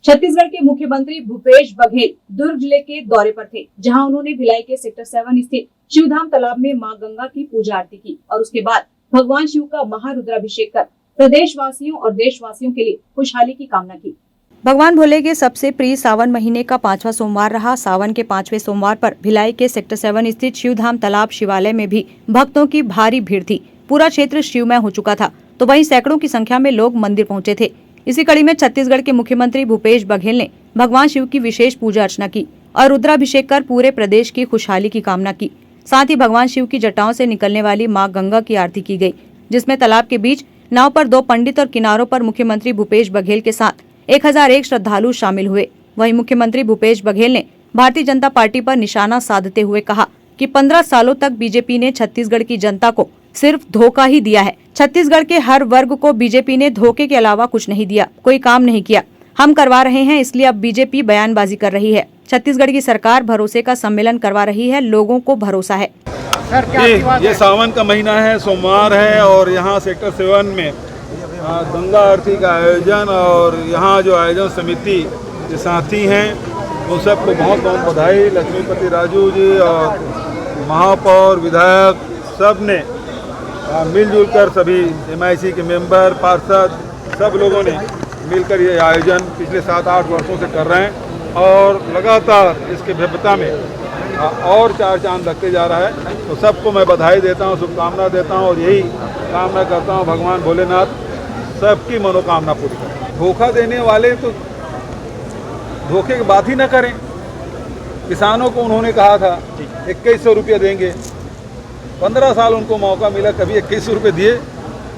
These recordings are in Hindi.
छत्तीसगढ़ के मुख्यमंत्री भूपेश बघेल दुर्ग जिले के दौरे पर थे, जहां उन्होंने भिलाई के सेक्टर 7 स्थित शिवधाम तालाब में मां गंगा की पूजा आरती की और उसके बाद भगवान शिव का महारुद्राभिषेक कर प्रदेशवासियों और देशवासियों के लिए खुशहाली की कामना की। भगवान भोले के सबसे प्रिय सावन महीने का 5वां सोमवार रहा। सावन के 5वें सोमवार पर भिलाई के सेक्टर 7 स्थित शिवधाम तालाब शिवालय में भी भक्तों की भारी भीड़ थी। पूरा क्षेत्र शिवमय हो चुका था, तो वहीं सैकड़ों की संख्या में लोग मंदिर पहुंचे थे। इसी कड़ी में छत्तीसगढ़ के मुख्यमंत्री भूपेश बघेल ने भगवान शिव की विशेष पूजा अर्चना की और रुद्राभिषेक कर पूरे प्रदेश की खुशहाली की कामना की। साथ ही भगवान शिव की जटाओं से निकलने वाली मां गंगा की आरती की गई, जिसमें तालाब के बीच नाव पर 2 पंडित और किनारों पर मुख्यमंत्री भूपेश बघेल के साथ 1001 श्रद्धालु शामिल हुए। वहीं मुख्यमंत्री भूपेश बघेल ने भारतीय जनता पार्टी पर निशाना साधते हुए कहा कि 15 सालों तक बीजेपी ने छत्तीसगढ़ की जनता को सिर्फ धोखा ही दिया है। छत्तीसगढ़ के हर वर्ग को बीजेपी ने धोखे के अलावा कुछ नहीं दिया, कोई काम नहीं किया। हम करवा रहे हैं, इसलिए अब बीजेपी बयानबाजी कर रही है। छत्तीसगढ़ की सरकार भरोसे का सम्मेलन करवा रही है, लोगों को भरोसा है। ये सावन का महीना है, सोमवार है और यहाँ सेक्टर 7 में गंगा आरती का आयोजन और यहाँ जो आयोजन समिति के साथी हैं उन सबको बहुत बहुत बधाई। लक्ष्मीपति राजू जी और महापौर विधायक सब ने मिलजुल कर, सभी MIC के मेंबर, पार्षद, सब लोगों ने मिलकर ये आयोजन पिछले 7-8 वर्षों से कर रहे हैं और लगातार इसके भव्यता में और 4 चांद लगते जा रहा है। तो सबको मैं बधाई देता हूँ, शुभकामना देता हूँ और यही कामना करता हूँ भगवान भोलेनाथ सबकी मनोकामना पूरी करें। धोखा देने वाले तो धोखे की बात ही न करें। किसानों को उन्होंने कहा था 2100 रुपये देंगे, 15 साल उनको मौका मिला, कभी 2100 रुपये दिए।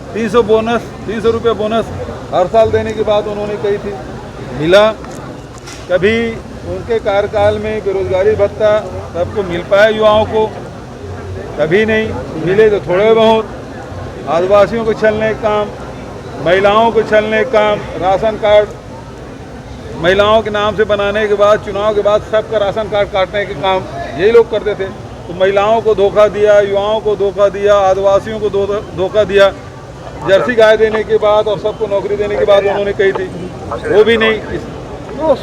300 रुपये बोनस हर साल देने की बात उन्होंने कही थी, मिला? कभी उनके कार्यकाल में बेरोजगारी भत्ता सबको मिल पाया युवाओं को? कभी नहीं मिले, तो थोड़े बहुत। आदिवासियों को छलने का काम, महिलाओं को छलने का काम, राशन कार्ड महिलाओं के नाम से बनाने के बाद चुनाव के बाद सबका राशन कार्ड काटने के काम यही लोग करते थे। तो महिलाओं को धोखा दिया, युवाओं को धोखा दिया, आदिवासियों को धोखा दिया। जर्सी गाय देने के बाद और सबको नौकरी देने के बाद उन्होंने कही थी, वो भी नहीं। तो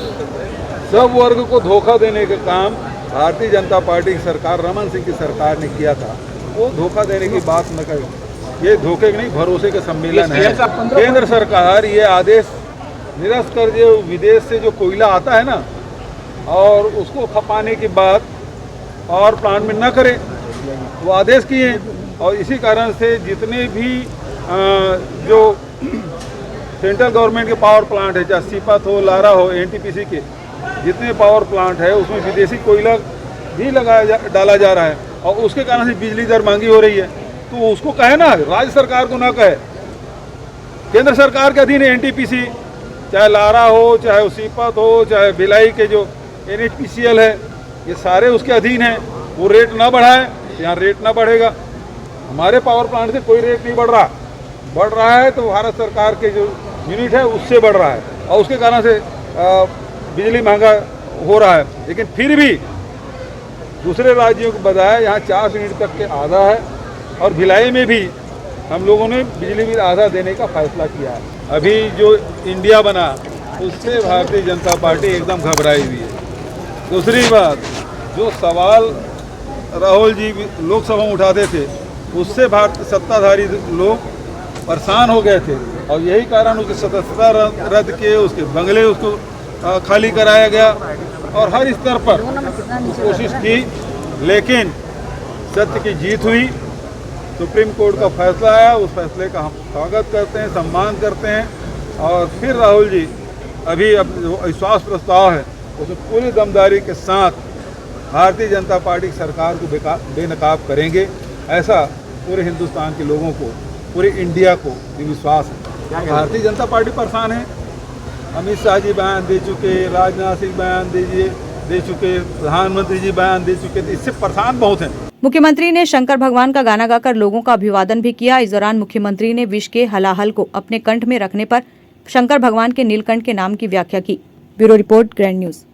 सब वर्ग को धोखा देने का काम भारतीय जनता पार्टी की सरकार, रमन सिंह की सरकार ने किया था। वो धोखा देने की बात न करें, ये धोखे नहीं, भरोसे का सम्मेलन है। केंद्र सरकार ये आदेश निरस्त कर, जो विदेश से जो कोयला आता है ना और उसको खपाने के बाद पावर प्लांट में न करे, वो आदेश किए। और इसी कारण से जितने भी जो सेंट्रल गवर्नमेंट के पावर प्लांट है, चाहे सीपत हो, लारा हो, NTPC के जितने पावर प्लांट है उसमें विदेशी कोयला भी डाला जा रहा है और उसके कारण से बिजली दर महंगी हो रही है। तो उसको कहे ना, राज्य सरकार को ना कहे। केंद्र सरकार के अधीन है NTPC, चाहे लारा हो, चाहे सीपत हो, चाहे भिलाई के जो NHPCL है, ये सारे उसके अधीन हैं। वो रेट ना बढ़ाए, यहाँ रेट ना बढ़ेगा। हमारे पावर प्लांट से कोई रेट नहीं बढ़ रहा है तो भारत सरकार के जो यूनिट है उससे बढ़ रहा है और उसके कारण से बिजली महंगा हो रहा है। लेकिन फिर भी दूसरे राज्यों को बजाय यहाँ 4 यूनिट तक के आधा है और भिलाई में भी हम लोगों ने बिजली बिल आधा देने का फैसला किया है। अभी जो इंडिया बना उससे भारतीय जनता पार्टी एकदम घबराई हुई है। दूसरी बात, जो सवाल राहुल जी लोकसभा में उठाते थे उससे भारत सत्ताधारी लोग परेशान हो गए थे और यही कारण उसकी सदस्यता रद्द किए, उसके बंगले उसको खाली कराया गया और हर स्तर पर कोशिश की, लेकिन सत्य की जीत हुई। सुप्रीम कोर्ट का फैसला आया, उस फैसले का हम स्वागत करते हैं, सम्मान करते हैं। और फिर राहुल जी अभी अब जो अविश्वास प्रस्ताव है उसमें पूरी दमदारी के साथ भारतीय जनता पार्टी की सरकार को बेनकाब करेंगे, ऐसा पूरे हिंदुस्तान के लोगों को, पूरे इंडिया को विश्वास है। भारतीय जनता पार्टी परेशान है। अमित शाह जी बयान दे चुके, राजनाथ सिंह बयान दे चुके, प्रधानमंत्री जी बयान दे चुके, तो इससे परेशान बहुत हैं। मुख्यमंत्री ने शंकर भगवान का गाना गाकर लोगों का अभिवादन भी किया। इस दौरान मुख्यमंत्री ने विष के हलाहल को अपने कंठ में रखने पर शंकर भगवान के नीलकंठ के नाम की व्याख्या की। Bureau report, grand news.